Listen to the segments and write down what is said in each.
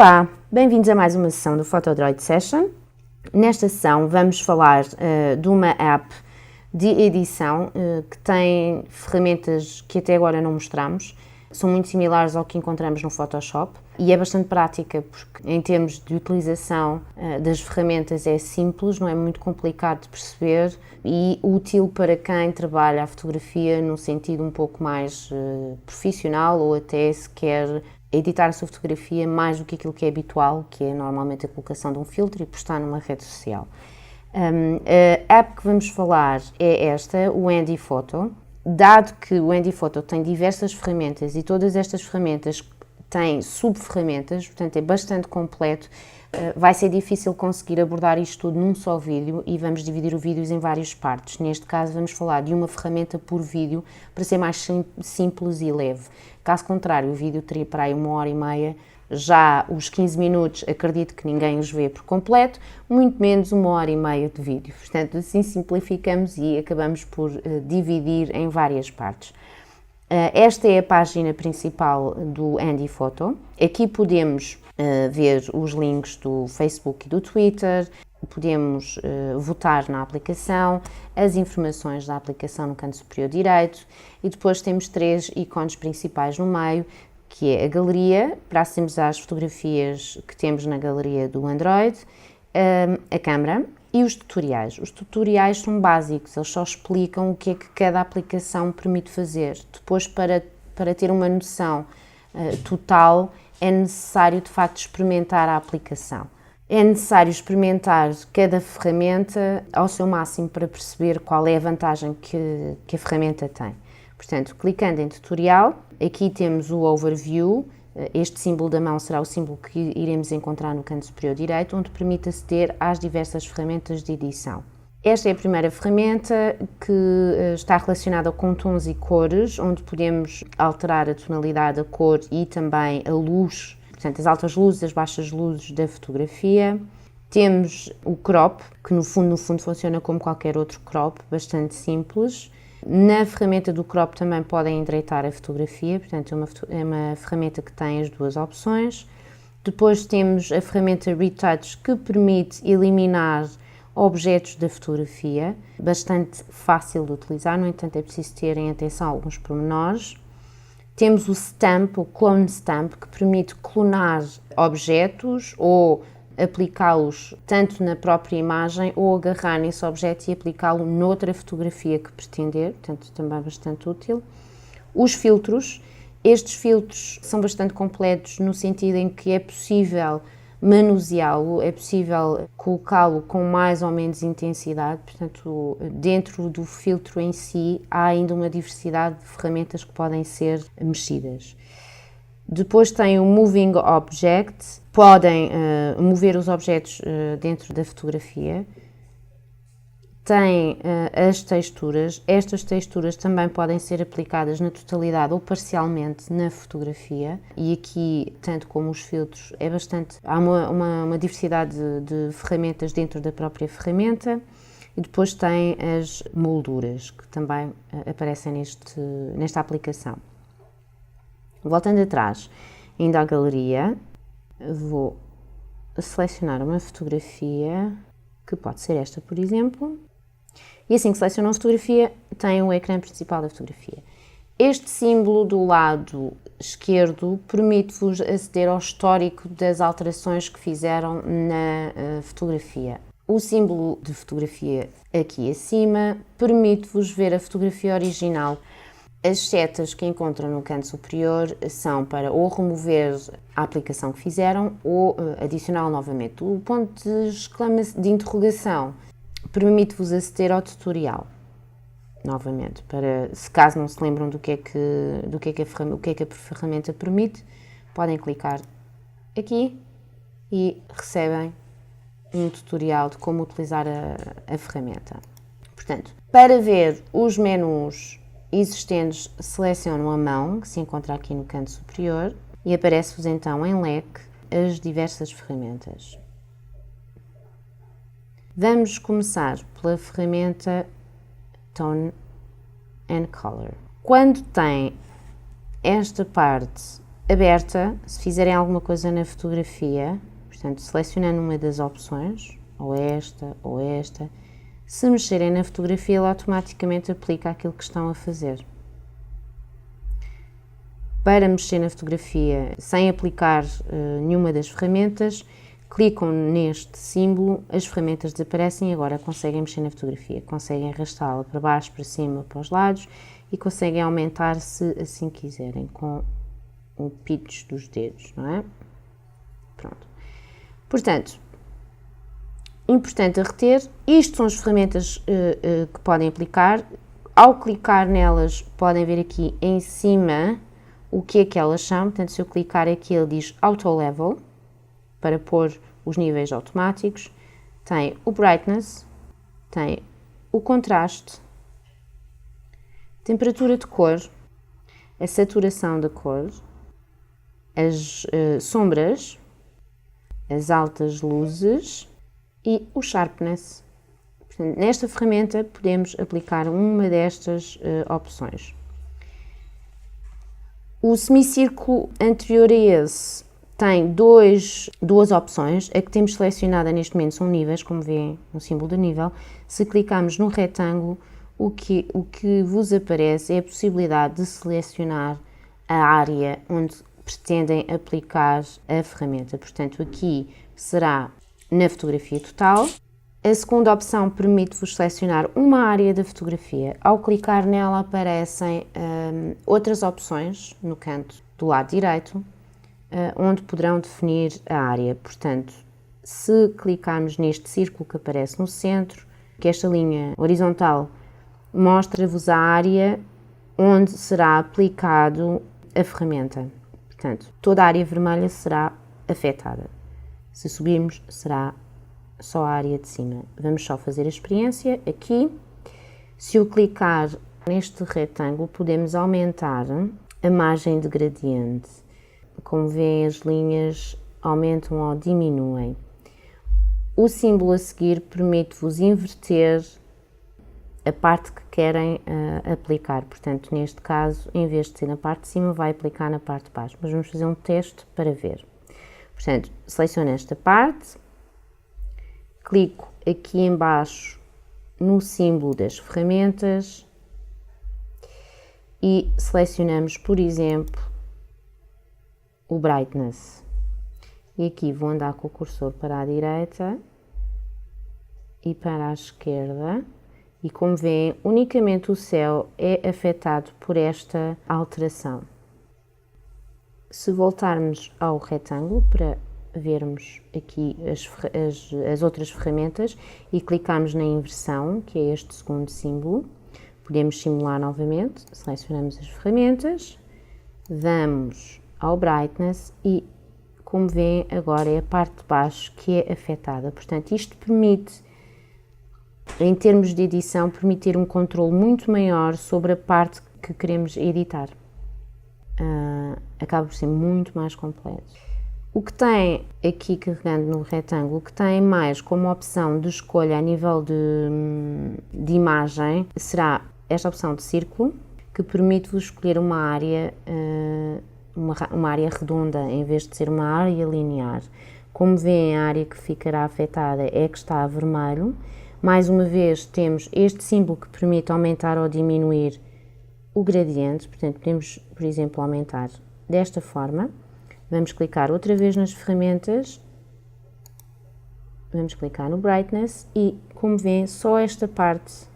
Olá, bem-vindos a mais uma sessão do Photodroid Session. Nesta sessão vamos falar de uma app de edição que tem ferramentas que até agora não mostramos. São muito similares ao que encontramos no Photoshop e é bastante prática porque em termos de utilização das ferramentas é simples, não é muito complicado de perceber e útil para quem trabalha a fotografia num sentido um pouco mais profissional ou até se quer editar a sua fotografia mais do que aquilo que é habitual, que é normalmente a colocação de um filtro e postar numa rede social. A app que vamos falar é esta, o Handy Photo. Dado que o Handy Photo tem diversas ferramentas e todas estas ferramentas têm sub-ferramentas, portanto é bastante completo, vai ser difícil conseguir abordar isto tudo num só vídeo e vamos dividir o vídeo em várias partes. Neste caso vamos falar de uma ferramenta por vídeo para ser mais simples e leve. Caso contrário, o vídeo teria para aí 1h30, já os 15 minutos acredito que ninguém os vê por completo, muito menos 1h30 de vídeo. Portanto, assim simplificamos e acabamos por dividir em várias partes. Esta é a página principal do Handy Photo. Aqui podemos ver os links do Facebook e do Twitter, podemos votar na aplicação, as informações da aplicação no canto superior direito e depois temos 3 ícones principais no meio, que é a galeria, para acedermos às fotografias que temos na galeria do Android, a câmera e os tutoriais. Os tutoriais são básicos, eles só explicam o que é que cada aplicação permite fazer. Depois, para ter uma noção total, é necessário de facto experimentar a aplicação. É necessário experimentar cada ferramenta ao seu máximo para perceber qual é a vantagem que a ferramenta tem. Portanto, clicando em tutorial, aqui temos o overview. Este símbolo da mão será o símbolo que iremos encontrar no canto superior direito, onde permite aceder às diversas ferramentas de edição. Esta é a primeira ferramenta que está relacionada com tons e cores, onde podemos alterar a tonalidade, a cor e também a luz, portanto as altas luzes, as baixas luzes da fotografia. Temos o crop, que no fundo funciona como qualquer outro crop, bastante simples. Na ferramenta do crop também podem endireitar a fotografia, portanto é uma ferramenta que tem as duas opções. Depois temos a ferramenta Retouch, que permite eliminar objetos da fotografia, bastante fácil de utilizar, no entanto é preciso terem atenção a alguns pormenores. Temos o Stamp, o Clone Stamp, que permite clonar objetos ou aplicá-los tanto na própria imagem ou agarrar nesse objeto e aplicá-lo noutra fotografia que pretender, portanto também bastante útil. Os filtros, estes filtros são bastante completos no sentido em que é possível manuseá-lo, é possível colocá-lo com mais ou menos intensidade, portanto dentro do filtro em si há ainda uma diversidade de ferramentas que podem ser mexidas. Depois tem o Moving Object, podem mover os objetos dentro da fotografia. Tem as texturas, estas texturas também podem ser aplicadas na totalidade ou parcialmente na fotografia e aqui, tanto como os filtros, há uma diversidade de ferramentas dentro da própria ferramenta. E depois tem as molduras, que também aparecem nesta aplicação. Voltando atrás, indo à galeria, vou selecionar uma fotografia, que pode ser esta, por exemplo, e assim que seleciono a fotografia, tem o ecrã principal da fotografia. Este símbolo do lado esquerdo permite-vos aceder ao histórico das alterações que fizeram na fotografia. O símbolo de fotografia aqui acima permite-vos ver a fotografia original. As setas que encontram no canto superior são para ou remover a aplicação que fizeram ou adicioná-la novamente. O ponto de interrogação permite-vos aceder ao tutorial, novamente, para se caso não se lembram do que é que a ferramenta permite, podem clicar aqui e recebem um tutorial de como utilizar a ferramenta. Portanto, para ver os menus existentes, selecionam a mão, que se encontra aqui no canto superior, e aparece-vos então em leque as diversas ferramentas. Vamos começar pela ferramenta Tone and Color. Quando tem esta parte aberta, se fizerem alguma coisa na fotografia, portanto, selecionando uma das opções, ou esta, se mexerem na fotografia, ele automaticamente aplica aquilo que estão a fazer. Para mexer na fotografia sem aplicar nenhuma das ferramentas, clicam neste símbolo, as ferramentas desaparecem e agora conseguem mexer na fotografia. Conseguem arrastá-la para baixo, para cima, para os lados e conseguem aumentar se assim quiserem, com o pitch dos dedos, não é? Pronto. Portanto, importante a reter, isto são as ferramentas que podem aplicar. Ao clicar nelas, podem ver aqui em cima o que é que elas são. Portanto, se eu clicar aqui, ele diz Auto Level, para pôr os níveis automáticos. Tem o Brightness, tem o contraste, temperatura de cor, a saturação da cor, as sombras, as altas luzes e o Sharpness. Portanto, nesta ferramenta podemos aplicar uma destas opções. O semicírculo anterior a esse tem duas opções. A que temos selecionada neste momento são níveis, como vêem no símbolo de nível. Se clicarmos no retângulo, o que vos aparece é a possibilidade de selecionar a área onde pretendem aplicar a ferramenta. Portanto, aqui será na fotografia total. A segunda opção permite-vos selecionar uma área da fotografia. Ao clicar nela aparecem outras opções no canto do lado direito, onde poderão definir a área. Portanto, se clicarmos neste círculo que aparece no centro, que esta linha horizontal mostra-vos a área onde será aplicado a ferramenta. Portanto, toda a área vermelha será afetada. Se subirmos, será só a área de cima. Vamos só fazer a experiência aqui. Se eu clicar neste retângulo, podemos aumentar a margem de gradiente. Como veem, as linhas aumentam ou diminuem. O símbolo a seguir permite-vos inverter a parte que querem aplicar. Portanto, neste caso, em vez de ser na parte de cima, vai aplicar na parte de baixo. Mas vamos fazer um teste para ver. Portanto, seleciono esta parte, clico aqui em baixo no símbolo das ferramentas e selecionamos, por exemplo, o Brightness. E aqui vou andar com o cursor para a direita e para a esquerda. E como veem, unicamente o céu é afetado por esta alteração. Se voltarmos ao retângulo para vermos aqui as outras ferramentas e clicarmos na inversão, que é este segundo símbolo, podemos simular novamente, selecionamos as ferramentas, vamos ao Brightness e, como veem, agora é a parte de baixo que é afetada. Portanto, isto permite, em termos de edição, permitir um controle muito maior sobre a parte que queremos editar. Acaba por ser muito mais completo. O que tem aqui, carregando no retângulo, que tem mais como opção de escolha a nível de imagem, será esta opção de círculo, que permite-vos escolher uma área redonda em vez de ser uma área linear. Como veem, a área que ficará afetada é a que está a vermelho. Mais uma vez, temos este símbolo que permite aumentar ou diminuir o gradiente. Portanto, podemos, por exemplo, aumentar desta forma. Vamos clicar outra vez nas ferramentas, vamos clicar no Brightness e, como veem, só esta parte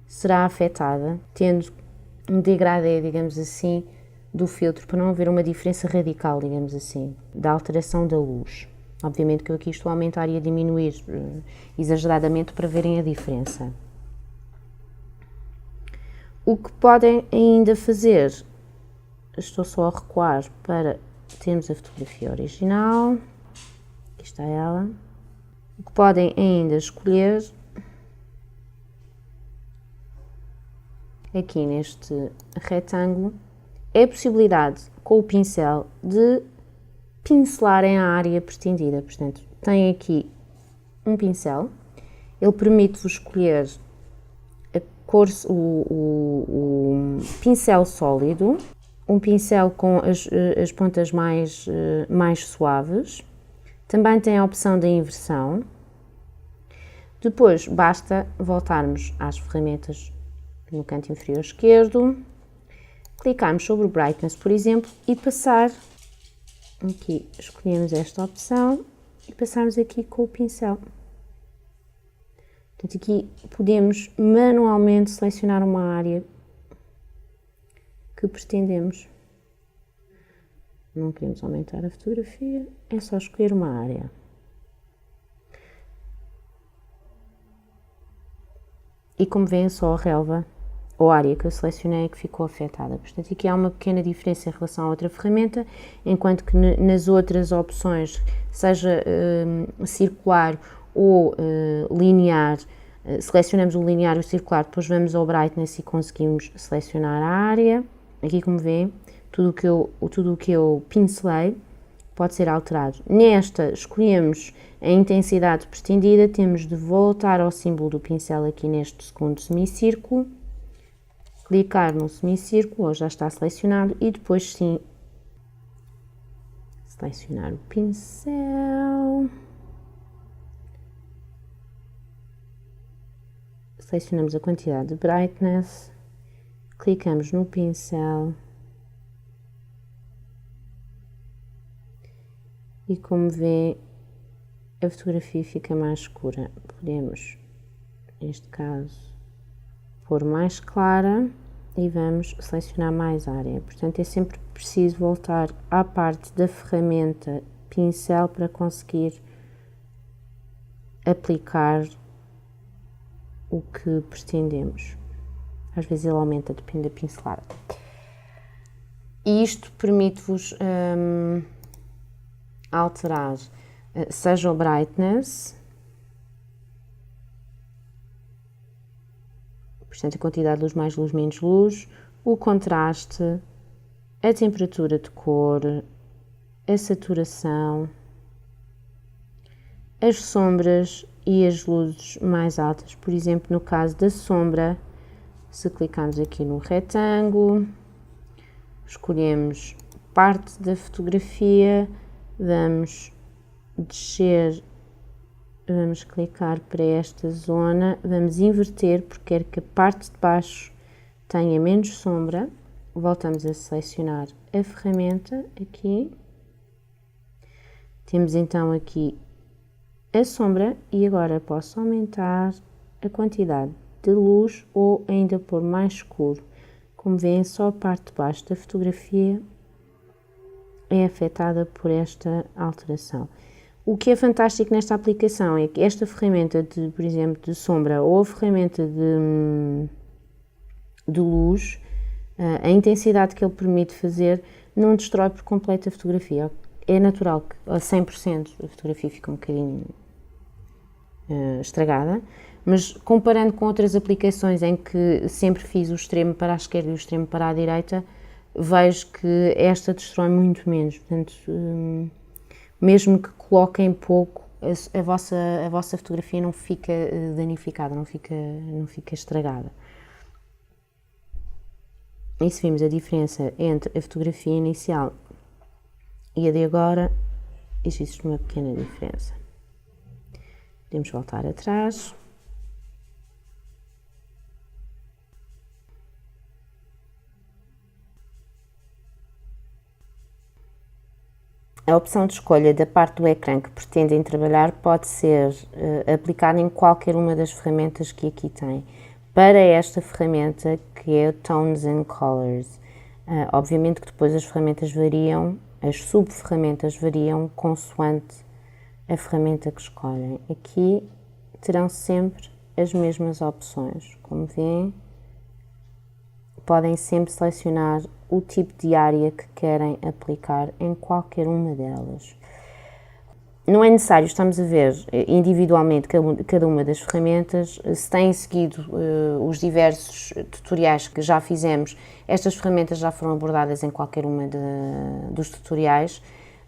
será afetada, tendo um degradê, digamos assim, do filtro, para não haver uma diferença radical, digamos assim, da alteração da luz. Obviamente que eu aqui estou a aumentar e a diminuir exageradamente para verem a diferença. O que podem ainda fazer, estou só a recuar para termos a fotografia original, aqui está ela. O que podem ainda escolher, aqui neste retângulo, é a possibilidade, com o pincel, de pincelarem a área pretendida. Portanto, tem aqui um pincel, ele permite-vos escolher a cor, o pincel sólido, um pincel com as pontas mais suaves. Também tem a opção da inversão. Depois basta voltarmos às ferramentas no canto inferior esquerdo, clicarmos sobre o Brightness, por exemplo, e passar aqui, escolhemos esta opção e passarmos aqui com o pincel. Portanto, aqui podemos manualmente selecionar uma área que pretendemos. Não queremos aumentar a fotografia, é só escolher uma área. E como veem, só a relva ou a área que eu selecionei é que ficou afetada. Portanto, aqui há uma pequena diferença em relação à outra ferramenta, enquanto que nas outras opções, seja circular ou linear, selecionamos o linear e o circular, depois vamos ao Brightness e conseguimos selecionar a área. Aqui, como veem, tudo o que eu pincelei pode ser alterado. Nesta, escolhemos a intensidade pretendida, temos de voltar ao símbolo do pincel aqui neste segundo semicírculo, clicar no semicírculo, já está selecionado, e depois sim, selecionar o pincel, selecionamos a quantidade de brightness, clicamos no pincel, e como vê, a fotografia fica mais escura. Podemos, neste caso, pôr mais clara e vamos selecionar mais área. Portanto, é sempre preciso voltar à parte da ferramenta pincel para conseguir aplicar o que pretendemos. Às vezes ele aumenta, depende da pincelada. E isto permite-vos alterar, seja o brightness, portanto a quantidade de luz mais luz menos luz, o contraste, a temperatura de cor, a saturação, as sombras e as luzes mais altas. Por exemplo, no caso da sombra, se clicarmos aqui no retângulo, escolhemos parte da fotografia, vamos descer, vamos clicar para esta zona, vamos inverter porque quero que a parte de baixo tenha menos sombra, voltamos a selecionar a ferramenta aqui, temos então aqui a sombra e agora posso aumentar a quantidade de luz ou ainda pôr mais escuro. Como veem, só a parte de baixo da fotografia é afetada por esta alteração. O que é fantástico nesta aplicação é que esta ferramenta de, por exemplo, de sombra ou a ferramenta de luz, a intensidade que ele permite fazer não destrói por completo a fotografia. É natural que a 100% a fotografia fica um bocadinho estragada, mas comparando com outras aplicações em que sempre fiz o extremo para a esquerda e o extremo para a direita, vejo que esta destrói muito menos. Portanto, mesmo que coloquem pouco, a vossa fotografia não fica danificada, não fica estragada. E se vimos a diferença entre a fotografia inicial e a de agora, existe uma pequena diferença. Podemos voltar atrás. A opção de escolha da parte do ecrã que pretendem trabalhar pode ser aplicada em qualquer uma das ferramentas que aqui tem. Para esta ferramenta, que é o Tones and Colors, obviamente que depois as ferramentas variam, as sub-ferramentas variam consoante a ferramenta que escolhem. Aqui terão sempre as mesmas opções. Como veem, podem sempre selecionar o tipo de área que querem aplicar em qualquer uma delas. Não é necessário, estamos a ver individualmente cada uma das ferramentas. Se têm seguido os diversos tutoriais que já fizemos, estas ferramentas já foram abordadas em qualquer uma dos tutoriais.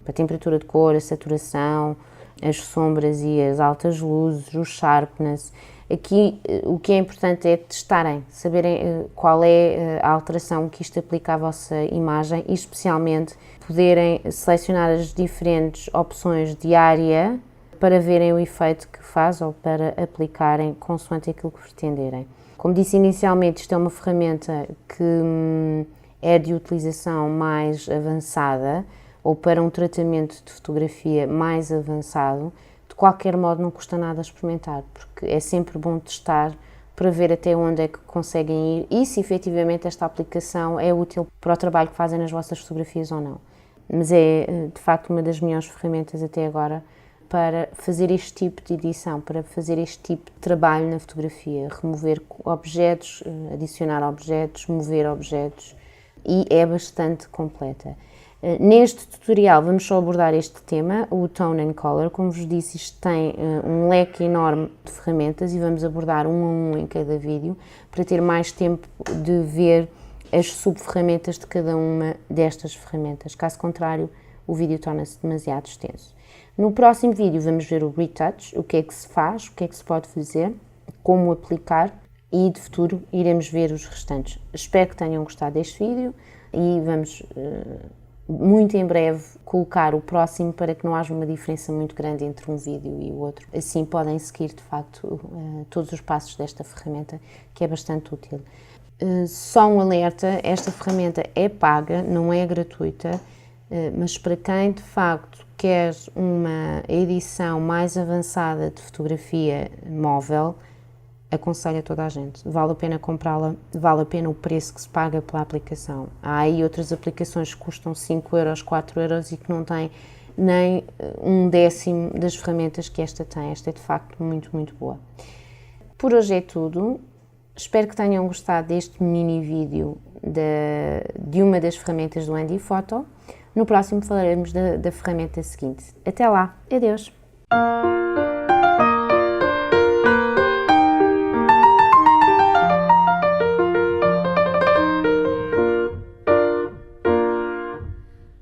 A temperatura de cor, a saturação, as sombras e as altas luzes, o sharpness, Aqui o que é importante é testarem, saberem qual é a alteração que isto aplica à vossa imagem e especialmente poderem selecionar as diferentes opções de área para verem o efeito que faz ou para aplicarem consoante aquilo que pretenderem. Como disse inicialmente, isto é uma ferramenta que é de utilização mais avançada ou para um tratamento de fotografia mais avançado. De qualquer modo, não custa nada experimentar, porque é sempre bom testar para ver até onde é que conseguem ir e se efetivamente esta aplicação é útil para o trabalho que fazem nas vossas fotografias ou não. Mas é, de facto, uma das melhores ferramentas até agora para fazer este tipo de edição, para fazer este tipo de trabalho na fotografia, remover objetos, adicionar objetos, mover objetos, e é bastante completa. Neste tutorial vamos só abordar este tema, o Tone and Color. Como vos disse, isto tem um leque enorme de ferramentas e vamos abordar um a um em cada vídeo para ter mais tempo de ver as sub-ferramentas de cada uma destas ferramentas. Caso contrário, o vídeo torna-se demasiado extenso. No próximo vídeo vamos ver o Retouch, o que é que se faz, o que é que se pode fazer, como aplicar e de futuro iremos ver os restantes. Espero que tenham gostado deste vídeo e vamos muito em breve colocar o próximo para que não haja uma diferença muito grande entre um vídeo e o outro. Assim podem seguir de facto todos os passos desta ferramenta, que é bastante útil. Só um alerta, esta ferramenta é paga, não é gratuita, mas para quem de facto quer uma edição mais avançada de fotografia móvel, aconselho a toda a gente. Vale a pena comprá-la, vale a pena o preço que se paga pela aplicação. Há aí outras aplicações que custam 5 euros, 4 euros e que não têm nem um décimo das ferramentas que esta tem. Esta é de facto muito, muito boa. Por hoje é tudo. Espero que tenham gostado deste mini vídeo de uma das ferramentas do Handy Photo. No próximo falaremos da ferramenta seguinte. Até lá, adeus!